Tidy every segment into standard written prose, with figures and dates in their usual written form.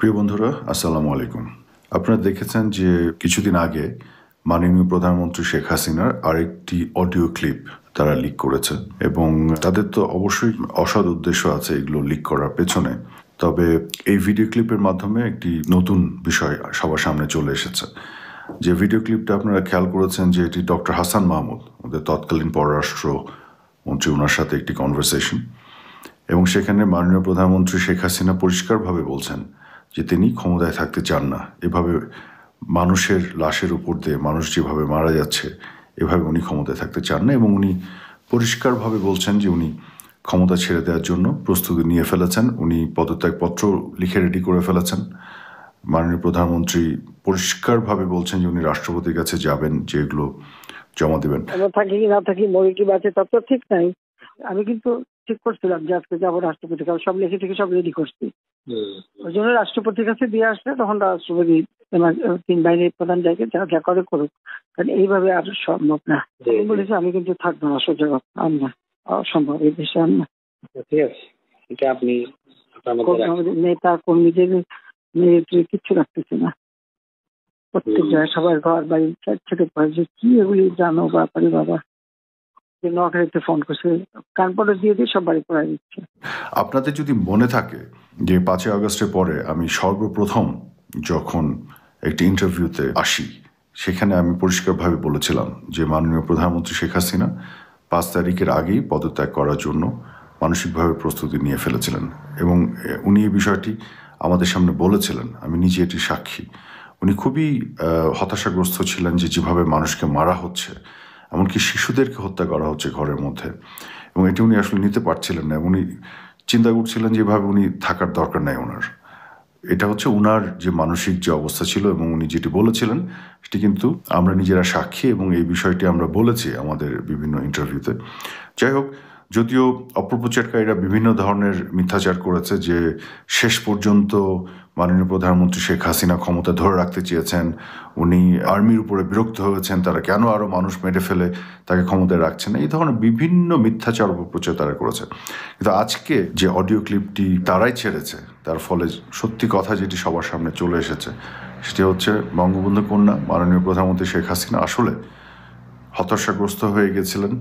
প্রিয় বন্ধুরা, আসসালামু আলাইকুম। আপনারা দেখেছেন যে কিছুদিন আগে মাননীয় প্রধানমন্ত্রী শেখ হাসিনার আরেকটি অডিও ক্লিপ তারা লিক করেছে এবং তাদের তো অবশ্যই অসৎ উদ্দেশ্য আছে এগুলো লিক করার পেছনে। তবে এই ভিডিও ক্লিপের মাধ্যমে একটি নতুন বিষয় সবার সামনে চলে এসেছে। যে ভিডিও ক্লিপটা আপনারা খেয়াল করেছেন যে এটি ডক্টর হাসান মাহমুদ, ওদের তৎকালীন পররাষ্ট্র মন্ত্রী, ওনার সাথে একটি কনভারসেশন, এবং সেখানে মাননীয় প্রধানমন্ত্রী শেখ হাসিনা পরিষ্কারভাবে বলছেন যে তিনি ক্ষমতায় থাকতে চান না। এভাবে মানুষের লাশের উপর দিয়ে মানুষ যেভাবে মারা যাচ্ছে, এভাবে উনি ক্ষমতায় থাকতে চান না, এবং উনি পরিষ্কারভাবে বলছেন যে উনি ক্ষমতা ছেড়ে দেওয়ার জন্য প্রস্তুতি নিয়ে ফেলেছেন। উনি পদত্যাগপত্র লিখে রেডি করে ফেলেছেন। মাননীয় প্রধানমন্ত্রী পরিষ্কারভাবে বলছেন যে উনি রাষ্ট্রপতির কাছে যাবেন, যে এগুলো জমা দেবেন। থাকি কি না থাকি, মরি কি বাঁচে তা তো ঠিক নাই। আমি কিন্তু ঠিক করছিলাম যে আজকে যাবো রাষ্ট্রপতির কাছে, সব লিখে থেকে সব রেডি করছি। ওই জন্য রাষ্ট্রপতির কাছে দিয়ে আসলে তখন রাষ্ট্রপতি তিন বাহিনীর প্রধান জায়গায় যা করে করুক, কারণ এইভাবে আর সম্ভব না। বলেছি আমি কিন্তু থাকবো না, সহ্য না, অসম্ভব এই দেশে আর না। ঠিক আছে, এটা আপনি নেতা কর্মীদের কিচ্ছু রাখতেছে না। প্রত্যেক জায়গায় সবার ঘর বাড়ি ছেড়ে পড়েছে। কি এগুলি জানো ব্যাপারে বাবা? ফোন করছে, কানপটে দিয়ে দিয়ে সব বাড়ি পড়াই দিচ্ছে। আপনাদের যদি মনে থাকে যে 5ই আগস্টের পরে আমি সর্বপ্রথম যখন একটি ইন্টারভিউতে আসি, সেখানে আমি পরিষ্কারভাবে বলেছিলাম যে মাননীয় প্রধানমন্ত্রী শেখ হাসিনা 5 তারিখের আগেই পদত্যাগ করার জন্য মানসিকভাবে প্রস্তুতি নিয়ে ফেলেছিলেন, এবং উনি এই বিষয়টি আমাদের সামনে বলেছিলেন। আমি নিজে এটি সাক্ষী। উনি খুবই হতাশাগ্রস্ত ছিলেন যে যেভাবে মানুষকে মারা হচ্ছে, এমনকি শিশুদেরকে হত্যা করা হচ্ছে ঘরের মধ্যে, এবং এটি উনি আসলে নিতে পারছিলেন না। উনি চিন্তা করছিলেন যে এভাবে উনি থাকার দরকার নাই ওনার। এটা হচ্ছে উনার যে মানসিক যে অবস্থা ছিল, এবং উনি যেটি বলেছিলেন সেটি কিন্তু আমরা নিজেরা সাক্ষী, এবং এই বিষয়টি আমরা বলেছি আমাদের বিভিন্ন ইন্টারভিউতে। যাই হোক, যদিও অপপ্রচারকারীরা বিভিন্ন ধরনের মিথ্যাচার করেছে যে শেষ পর্যন্ত মাননীয় প্রধানমন্ত্রী শেখ হাসিনা ক্ষমতা ধরে রাখতে চেয়েছেন, উনি আর্মির উপরে বিরক্ত হয়েছেন, তারা কেন আরও মানুষ মেরে ফেলে তাকে ক্ষমতায় রাখছেন না, এই ধরনের বিভিন্ন মিথ্যাচার অপপ্রচার তারা করেছে। কিন্তু আজকে যে অডিও ক্লিপটি তারাই ছেড়েছে, তার ফলে সত্যি কথা যেটি সবার সামনে চলে এসেছে সেটি হচ্ছে বঙ্গবন্ধু কন্যা মাননীয় প্রধানমন্ত্রী শেখ হাসিনা আসলে হতাশাগ্রস্ত হয়ে গেছিলেন,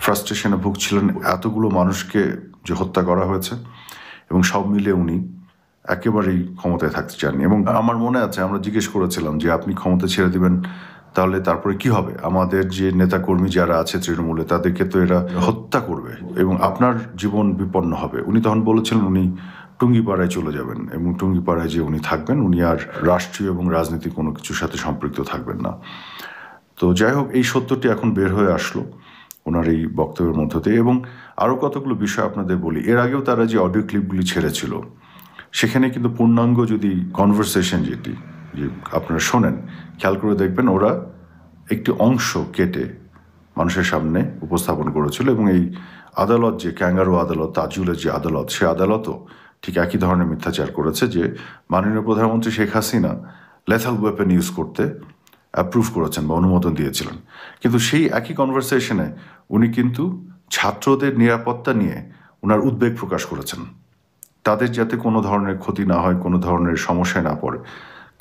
ফ্রাস্ট্রেশনে ভুগছিলেন এতগুলো মানুষকে যে হত্যা করা হয়েছে, এবং সব মিলে উনি একেবারেই ক্ষমতায় থাকতে চাননি। এবং আমার মনে আছে আমরা জিজ্ঞেস করেছিলাম যে আপনি ক্ষমতা ছেড়ে দিবেন, তাহলে তারপরে কি হবে? আমাদের যে নেতাকর্মী যারা আছে তৃণমূলে, তাদেরকে তো এরা হত্যা করবে এবং আপনার জীবন বিপন্ন হবে। উনি তখন বলেছিলেন উনি টুঙ্গিপাড়ায় চলে যাবেন, এবং টুঙ্গিপাড়ায় যে উনি থাকবেন, উনি আর রাষ্ট্রীয় এবং রাজনীতি কোনো কিছুর সাথে সম্পৃক্ত থাকবেন না। তো যাই হোক, এই সত্যটি এখন বের হয়ে আসলো ওনার এই বক্তব্যের মধ্য দিয়ে। এবং আরও কতগুলো বিষয় আপনাদের বলি। এর আগেও তারা যে অডিও ক্লিপগুলি ছেড়েছিল, সেখানে কিন্তু পূর্ণাঙ্গ যদি কনভারসেশন যেটি যে আপনারা শোনেন, খেয়াল করে দেখবেন ওরা একটি অংশ কেটে মানুষের সামনে উপস্থাপন করেছিল, এবং এই আদালত যে ক্যাঙ্গারু আদালত, তাজুলের যে আদালত, সে আদালতও ঠিক একই ধরনের মিথ্যাচার করেছে যে মাননীয় প্রধানমন্ত্রী Sheikh Hasina lethal weapon use করতে অ্যাপ্রুভ করেছেন বা অনুমোদন দিয়েছিলেন। কিন্তু সেই একই কনভারসেশনে উনি কিন্তু ছাত্রদের নিরাপত্তা নিয়ে ওনার উদ্বেগ প্রকাশ করেছেন, তাদের যাতে কোনো ধরনের ক্ষতি না হয়, কোনো ধরনের সমস্যায় না পড়ে,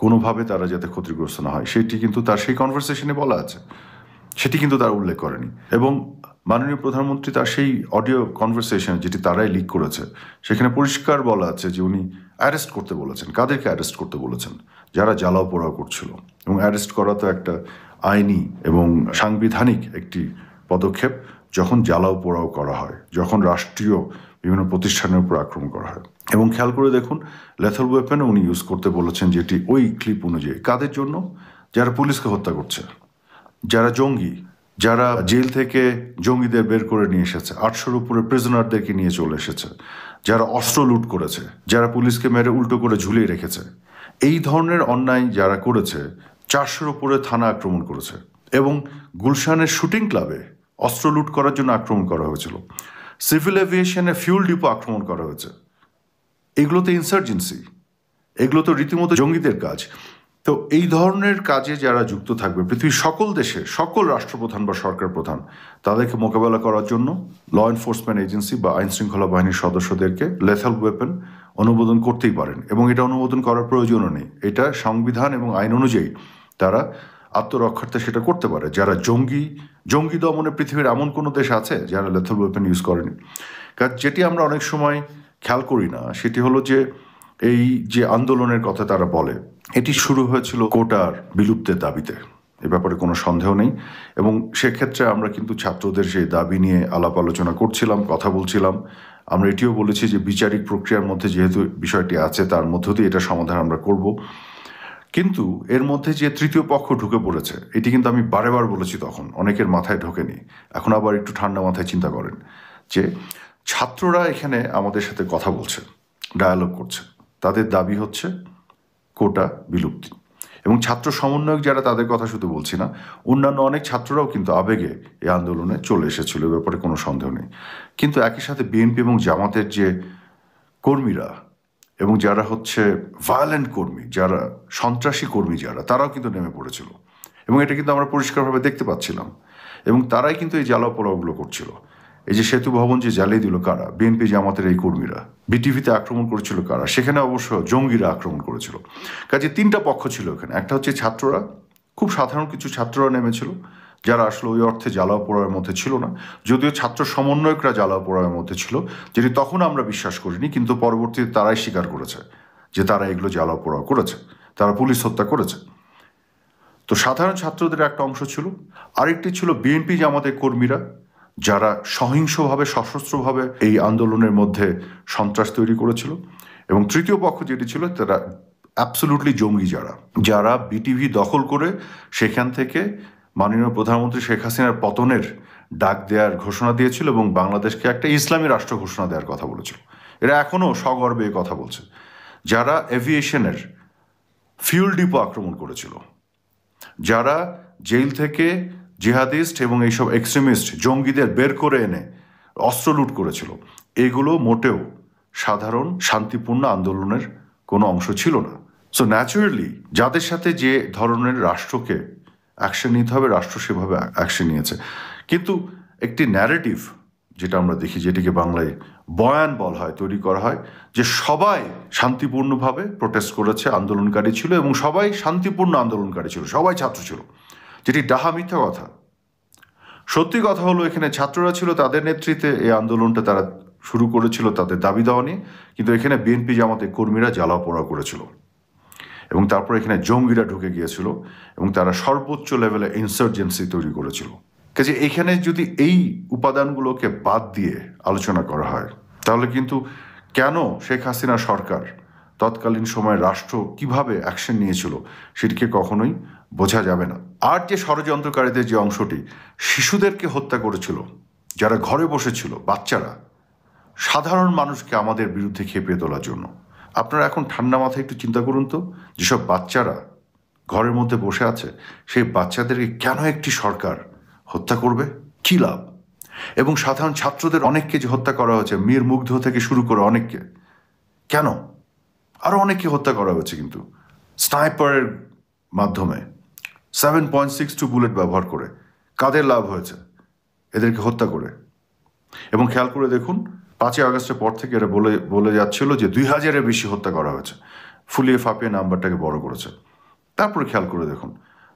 কোনোভাবে তারা যাতে ক্ষতিগ্রস্ত না হয়, সেটি কিন্তু তার সেই কনভারসেশনে বলা আছে, সেটি কিন্তু তার উল্লেখ করেনি। এবং মাননীয় প্রধানমন্ত্রী তার সেই অডিও কনভারসেশন যেটি তারাই লিক করেছে, সেখানে পরিষ্কার বলা আছে যে উনি অ্যারেস্ট করতে বলেছেন। কাদেরকে অ্যারেস্ট করতে বলেছেন? যারা জ্বালাও পোড়াও করছিল। এবং অ্যারেস্ট করা তো একটা আইনি এবং সাংবিধানিক একটি পদক্ষেপ যখন জ্বালাও পোড়াও করা হয়, যখন রাষ্ট্রীয় বিভিন্ন প্রতিষ্ঠানের উপর আক্রমণ করা হয়। এবং খেয়াল করে দেখুন, লেথাল ওয়েপেনও উনি ইউজ করতে বলেছেন, যেটি ওই ক্লিপ অনুযায়ী কাদের জন্য? যারা পুলিশকে হত্যা করছে, যারা জঙ্গি, যারা জেল থেকে জঙ্গিদের বের করে নিয়ে এসেছে, 800-র উপরে প্রিজনারদেরকে নিয়ে চলে এসেছে, যারা অস্ত্র লুট করেছে, যারা পুলিশকে মেরে উল্টো করে ঝুলিয়ে রেখেছে, এই ধরনের অন্যায় যারা করেছে, 400-র উপরে থানা আক্রমণ করেছে, এবং গুলশানের শুটিং ক্লাবে অস্ত্র লুট করার জন্য আক্রমণ করা হয়েছিল, সিভিল এভিয়েশনে ফিউল ডিপো আক্রমণ করা হয়েছে। এগুলো তো ইনসার্জেন্সি, এগুলো তো রীতিমতো জঙ্গিদের কাজ। তো এই ধরনের কাজে যারা যুক্ত থাকবে, পৃথিবীর সকল দেশে সকল রাষ্ট্রপ্রধান বা সরকার প্রধান, তাদেরকে মোকাবেলা করার জন্য ল এনফোর্সমেন্ট এজেন্সি বা আইন শৃঙ্খলা বাহিনীর সদস্যদেরকে লেথাল ওয়েপেন অনুমোদন করতেই পারেন, এবং এটা অনুমোদন করার প্রয়োজনও নেই। এটা সংবিধান এবং আইন অনুযায়ী তারা আত্মরক্ষার্থে সেটা করতে পারে। যারা জঙ্গি দমনে পৃথিবীর এমন কোনো দেশ আছে যারা লেথাল ওয়েপন ইউজ করেনি? কারণ যেটি আমরা অনেক সময় খেয়াল করি না, সেটি হলো যে এই যে আন্দোলনের কথা তারা বলে, এটি শুরু হয়েছিল কোটার বিলুপ্তের দাবিতে, এ ব্যাপারে কোনো সন্দেহ নেই। এবং সেক্ষেত্রে আমরা কিন্তু ছাত্রদের সেই দাবি নিয়ে আলাপ আলোচনা করছিলাম, কথা বলছিলাম। আমরা এটিও বলেছি যে বিচারিক প্রক্রিয়ার মধ্যে যেহেতু বিষয়টি আছে, তার মধ্য দিয়ে এটা সমাধান আমরা করব। কিন্তু এর মধ্যে যে তৃতীয় পক্ষ ঢুকে পড়েছে, এটি কিন্তু আমি বারেবার বলেছি, তখন অনেকের মাথায় ঢোকেনি। এখন আবার একটু ঠান্ডা মাথায় চিন্তা করেন যে ছাত্ররা এখানে আমাদের সাথে কথা বলছে, ডায়ালগ করছে, তাদের দাবি হচ্ছে কোটা বিলুপ্তি। এবং ছাত্র সমন্বয়ক যারা, তাদের কথা শুধু বলছি না, অন্যান্য অনেক ছাত্ররাও কিন্তু আবেগে এই আন্দোলনে চলে এসেছিল, এ ব্যাপারে কোনো সন্দেহ নেই। কিন্তু একই সাথে বিএনপি এবং জামাতের যে কর্মীরা এবং যারা হচ্ছে ভায়োলেন্ট কর্মী, যারা সন্ত্রাসী কর্মী, তারাও কিন্তু নেমে পড়েছিল, এবং এটা কিন্তু আমরা পরিষ্কারভাবে দেখতে পাচ্ছিলাম। এবং তারাই কিন্তু এই জ্বালাও পোড়াওগুলো করছিল। এই যে সেতু ভবন যে জ্বালিয়ে দিল কারা? বিএনপি জামাতের এই কর্মীরা। বিটিভিতে আক্রমণ করেছিল কারা? সেখানে অবশ্য জঙ্গিরা আক্রমণ করেছিল। কাজে তিনটা পক্ষ ছিল এখানে। একটা হচ্ছে ছাত্ররা, খুব সাধারণ কিছু ছাত্ররা নেমেছিল, যারা আসলে ওই অর্থে জ্বালাও পোড়ার মধ্যে ছিল না, যদিও ছাত্র সমন্বয়করা জ্বালাও পোড়ার মধ্যে ছিল, যেটি তখন আমরা বিশ্বাস করিনি, কিন্তু পরবর্তীতে তারাই স্বীকার করেছে যে তারা এগুলো জ্বালাও পোড়াও করেছে, তারা পুলিশ হত্যা করেছে। তো সাধারণ ছাত্রদের একটা অংশ ছিল, আরেকটি ছিল বিএনপি জামাতের কর্মীরা, যারা সহিংসভাবে, সশস্ত্রভাবে এই আন্দোলনের মধ্যে সন্ত্রাস তৈরি করেছিল। এবং তৃতীয় পক্ষ যেটি ছিল, তারা অ্যাবসলিউটলি জঙ্গি, যারা বিটিভি দখল করে সেখান থেকে মাননীয় প্রধানমন্ত্রী শেখ হাসিনার পতনের ডাক দেওয়ার ঘোষণা দিয়েছিল এবং বাংলাদেশকে একটা ইসলামী রাষ্ট্র ঘোষণা দেওয়ার কথা বলেছিল। এরা এখনও সগর্বে কথা বলছে। যারা এভিয়েশনের ফিউল ডিপো আক্রমণ করেছিল, যারা জেল থেকে জিহাদিস্ট এবং এইসব এক্সট্রিমিস্ট জঙ্গিদের বের করে এনে অস্ত্র লুট করেছিল, এগুলো মোটেও সাধারণ শান্তিপূর্ণ আন্দোলনের কোনো অংশ ছিল না। সো ন্যাচুরালি যাদের সাথে যে ধরনের রাষ্ট্রকে অ্যাকশন নিতে হবে, রাষ্ট্র সেভাবে অ্যাকশন নিয়েছে। কিন্তু একটি ন্যারেটিভ যেটা আমরা দেখি, যেটিকে বাংলায় বয়ান বলা হয়, তৈরি করা হয়, যে সবাই শান্তিপূর্ণভাবে প্রোটেস্ট করেছে, আন্দোলনকারী ছিল, এবং সবাই শান্তিপূর্ণ আন্দোলনকারী ছিল, সবাই ছাত্র ছিল, যেটি ডাহা মিথ্যা কথা। সত্যি কথা হলো, এখানে ছাত্ররা ছিল, তাদের নেতৃত্বে এই আন্দোলনটা তারা শুরু করেছিল তাদের দাবি দেওয়া নিয়ে, কিন্তু এখানে বিএনপি জামাতের কর্মীরা জ্বালাও পোড়া করেছিল, এবং তারপর এখানে জঙ্গিরা ঢুকে গিয়েছিল এবং তারা সর্বোচ্চ লেভেলে ইনসার্জেন্সি তৈরি করেছিল। কাজে এখানে যদি এই উপাদানগুলোকে বাদ দিয়ে আলোচনা করা হয়, তাহলে কিন্তু কেন শেখ হাসিনা সরকার তৎকালীন সময়ে রাষ্ট্র কিভাবে অ্যাকশন নিয়েছিল সেটিকে কখনোই বোঝা যাবে না। আর যে ষড়যন্ত্রকারীদের যে অংশটি শিশুদেরকে হত্যা করেছিল, যারা ঘরে বসেছিল, বাচ্চারা, সাধারণ মানুষকে আমাদের বিরুদ্ধে খেপিয়ে তোলার জন্য, আপনারা এখন ঠান্ডা মাথায় একটু চিন্তা করুন তো, যেসব বাচ্চারা ঘরের মধ্যে বসে আছে, সেই বাচ্চাদেরকে কেন একটি সরকার হত্যা করবে? কী লাভ? এবং সাধারণ ছাত্রদের অনেককে যে হত্যা করা হয়েছে, মীর মুগ্ধ থেকে শুরু করে অনেককে, কেন? আরও অনেককে হত্যা করা হয়েছে কিন্তু স্নাইপারের মাধ্যমে 7.62 বুলেট ব্যবহার করে। কাদের লাভ হয়েছে এদেরকে হত্যা করে? এবং খেয়াল করে দেখুন, 5ই আগস্টের পর থেকে এরা বলে যাচ্ছিল যে 2000-এর বেশি হত্যা করা হয়েছে, ফুলিয়ে ফাঁপিয়ে নাম্বারটাকে বড় করেছে। তারপরে খেয়াল করে দেখুন,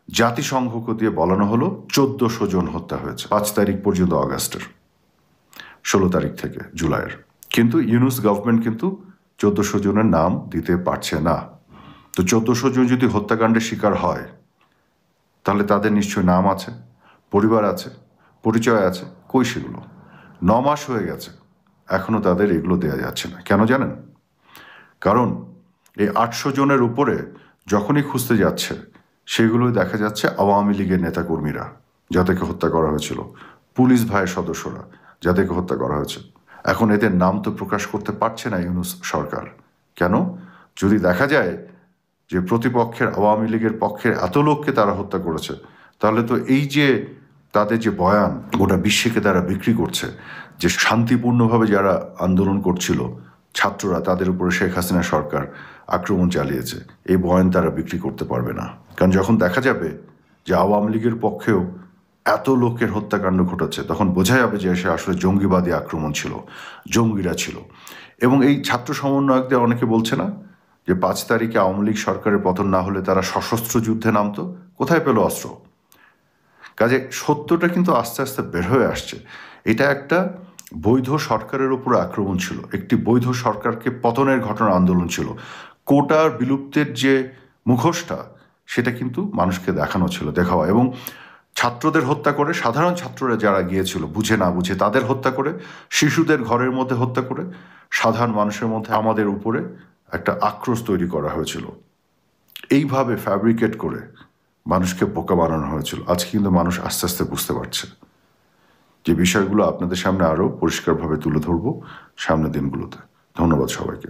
জাতিসংঘকে দিয়ে বলানো হলো 1400 জন হত্যা হয়েছে 5 তারিখ পর্যন্ত, আগস্টের 16 তারিখ থেকে জুলাইয়ের। কিন্তু ইউনুস গভর্নমেন্ট কিন্তু 1400 জনের নাম দিতে পারছে না। তো 1400 জন যদি হত্যাকাণ্ডের শিকার হয়, তাহলে তাদের নিশ্চয় নাম আছে, পরিবার আছে, পরিচয় আছে। কই সেগুলো? 9 মাস হয়ে গেছে, এখনও তাদের এগুলো দেওয়া যাচ্ছে না। কেন জানেন? কারণ এই 800 জনের উপরে যখনই খুঁজতে যাচ্ছে, সেগুলোই দেখা যাচ্ছে আওয়ামী লীগের নেতাকর্মীরা যাদেরকে হত্যা করা হয়েছিল, পুলিশ ভাইয়ের সদস্যরা যাদেরকে হত্যা করা হয়েছে। এখন এদের নাম তো প্রকাশ করতে পারছে না ইউনুস সরকার। কেন? যদি দেখা যায় যে প্রতিপক্ষের, আওয়ামী লীগের পক্ষের এত লোককে তারা হত্যা করেছে, তাহলে তো এই যে তাদের যে বয়ান গোটা বিশ্বকে তারা বিক্রি করছে, যে শান্তিপূর্ণভাবে যারা আন্দোলন করছিল ছাত্ররা, তাদের উপরে শেখ হাসিনা সরকার আক্রমণ চালিয়েছে, এই বয়ান তারা বিক্রি করতে পারবে না। কারণ যখন দেখা যাবে যে আওয়ামী লীগের পক্ষেও এত লোকের হত্যাকাণ্ড ঘটেছে, তখন বোঝা যাবে যে সে আসলে জঙ্গিবাদী আক্রমণ ছিল, জঙ্গিরা ছিল। এবং এই ছাত্র সমন্বয়কদের অনেকে বলছে না যে 5 তারিখে আওয়ামী লীগ সরকারের পতন না হলে তারা সশস্ত্র যুদ্ধে নামতো, কোথায় পেল অস্ত্র? কাজে সত্যটা কিন্তু আস্তে আস্তে বের হয়ে আসছে। এটা একটা বৈধ সরকারের উপর আক্রমণ ছিল, একটি বৈধ সরকারকে পতনের ঘটনা আন্দোলন ছিল। কোটার বিলুপ্তের যে মুখোশটা, সেটা কিন্তু মানুষকে দেখানো ছিল, দেখাওয়া। এবং ছাত্রদের হত্যা করে, সাধারণ ছাত্ররা যারা গিয়েছিল বুঝে না বুঝে তাদের হত্যা করে, শিশুদের ঘরের মধ্যে হত্যা করে, সাধারণ মানুষের মধ্যে আমাদের উপরে একটা আক্রোশ তৈরি করা হয়েছিল। এইভাবে ফ্যাব্রিকেট করে মানুষকে বোকা বানানো হয়েছিল। আজকে কিন্তু মানুষ আস্তে আস্তে বুঝতে পারছে। যে বিষয়গুলো আপনাদের সামনে আরো পরিষ্কারভাবে তুলে ধরবো সামনের দিনগুলোতে। ধন্যবাদ সবাইকে।